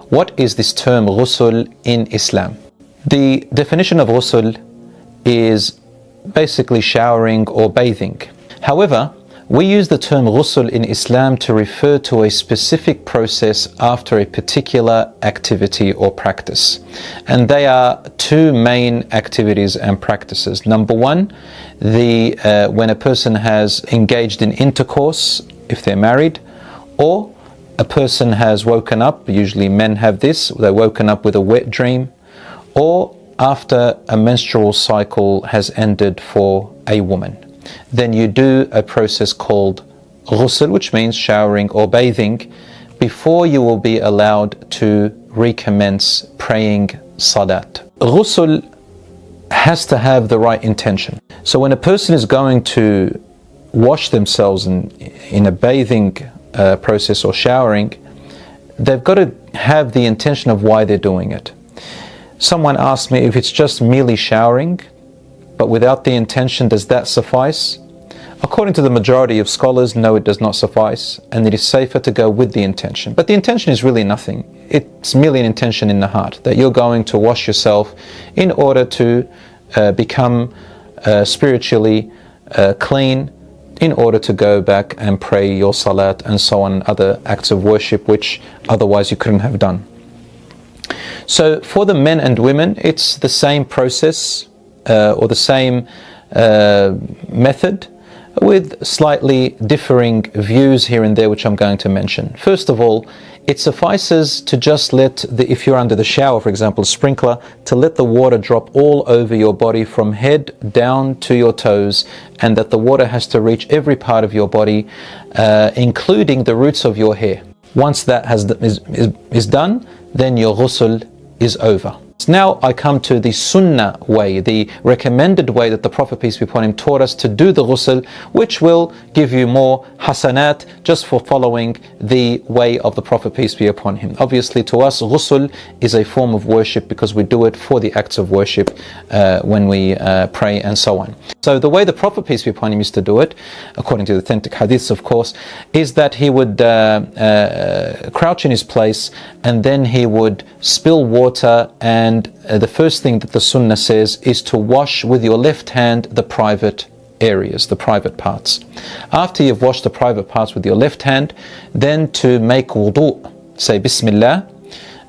What is this term ghusl in Islam? The definition of ghusl is basically showering or bathing. However, we use the term ghusl in Islam to refer to a specific process after a particular activity or practice. And they are two main activities and practices. Number one, when a person has engaged in intercourse, if they're married, or a person has woken up, usually men have this, they're woken up with a wet dream, or after a menstrual cycle has ended for a woman. Then you do a process called ghusl, which means showering or bathing, before you will be allowed to recommence praying salat. Ghusl has to have the right intention. So when a person is going to wash themselves in a bathing process or showering, they've got to have the intention of why they're doing it. Someone asked me, if it's just merely showering but without the intention, does that suffice? According to the majority of scholars, no, it does not suffice, and it is safer to go with the intention. But the intention is really nothing. It's merely an intention in the heart that you're going to wash yourself in order to become spiritually clean, in order to go back and pray your salat and so on, other acts of worship which otherwise you couldn't have done. So for the men and women, it's the same process or the same method, with slightly differing views here and there, which I'm going to mention. First of all, it suffices to just if you're under the shower, for example, sprinkler, to let the water drop all over your body from head down to your toes, and that the water has to reach every part of your body, including the roots of your hair. Once that is done, then your ghusl is over. Now I come to the Sunnah way, the recommended way that the Prophet, peace be upon him, taught us to do the ghusl, which will give you more hasanat just for following the way of the Prophet, peace be upon him. Obviously to us, ghusl is a form of worship because we do it for the acts of worship when we pray and so on. So the way the Prophet, peace be upon him, used to do it, according to the authentic hadiths of course, is that he would crouch in his place, and then he would spill water, and the first thing that the Sunnah says is to wash with your left hand the private areas, the private parts. After you've washed the private parts with your left hand, then to make wudu, say Bismillah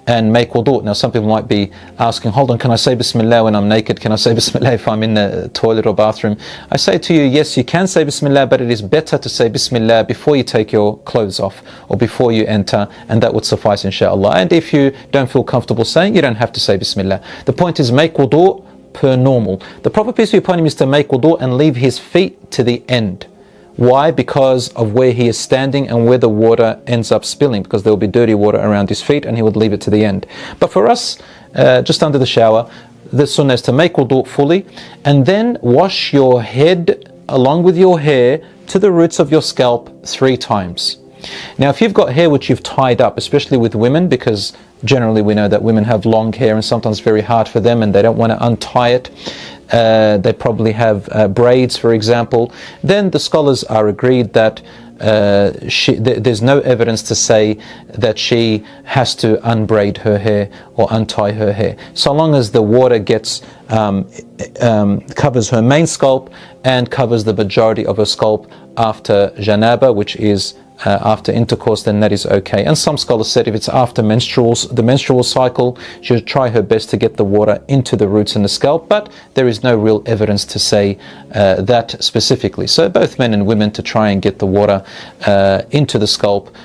and make wudu. Now some people might be asking, hold on, can I say Bismillah when I'm naked? Can I say Bismillah if I'm in the toilet or bathroom? I say to you, yes, you can say Bismillah, but it is better to say Bismillah before you take your clothes off or before you enter, and that would suffice inshallah. And if you don't feel comfortable saying, you don't have to say Bismillah. The point is, make wudu per normal. The Prophet, peace be upon him, is to make wudu and leave his feet to the end. Why? Because of where he is standing and where the water ends up spilling, because there will be dirty water around his feet, and he would leave it to the end. But for us, just under the shower, the sunnah is to make wudu fully, and then wash your head along with your hair to the roots of your scalp 3 times. Now if you've got hair which you've tied up, especially with women, because generally we know that women have long hair and sometimes it's very hard for them and they don't want to untie it, they probably have braids, for example, then the scholars are agreed that there's no evidence to say that she has to unbraid her hair or untie her hair, so long as the water gets covers her main scalp and covers the majority of her scalp after janaba, which is after intercourse, then that is okay. And some scholars said if it's after the menstrual cycle, she should try her best to get the water into the roots and the scalp, but there is no real evidence to say that specifically. So both men and women to try and get the water into the scalp,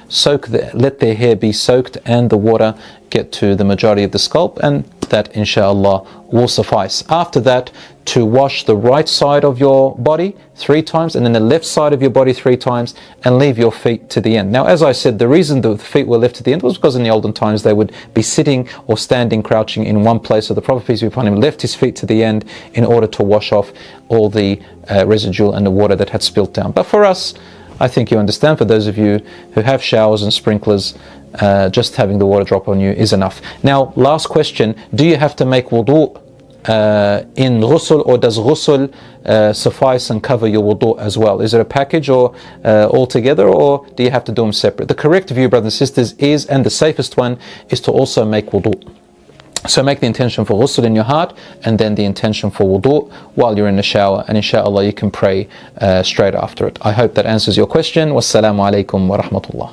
let their hair be soaked and the water get to the majority of the scalp, and that inshallah will suffice. After that, to wash the right side of your body 3 times and then the left side of your body 3 times, and leave your feet to the end. Now as I said, the reason the feet were left to the end was because in the olden times they would be sitting or standing, crouching in one place, so the Prophet, peace be upon him, left his feet to the end in order to wash off all the residual and the water that had spilt down. But for us, I think you understand, for those of you who have showers and sprinklers, just having the water drop on you is enough. Now last question, do you have to make wudu in ghusl, or does ghusl suffice and cover your wudu as well? Is it a package or all together, or do you have to do them separate? The correct view, brothers and sisters, is, and the safest one, is to also make wudu. So make the intention for ghusl in your heart, and then the intention for wudu while you're in the shower, and inshallah you can pray straight after it. I hope that answers your question. Wassalamu alaikum wa rahmatullah.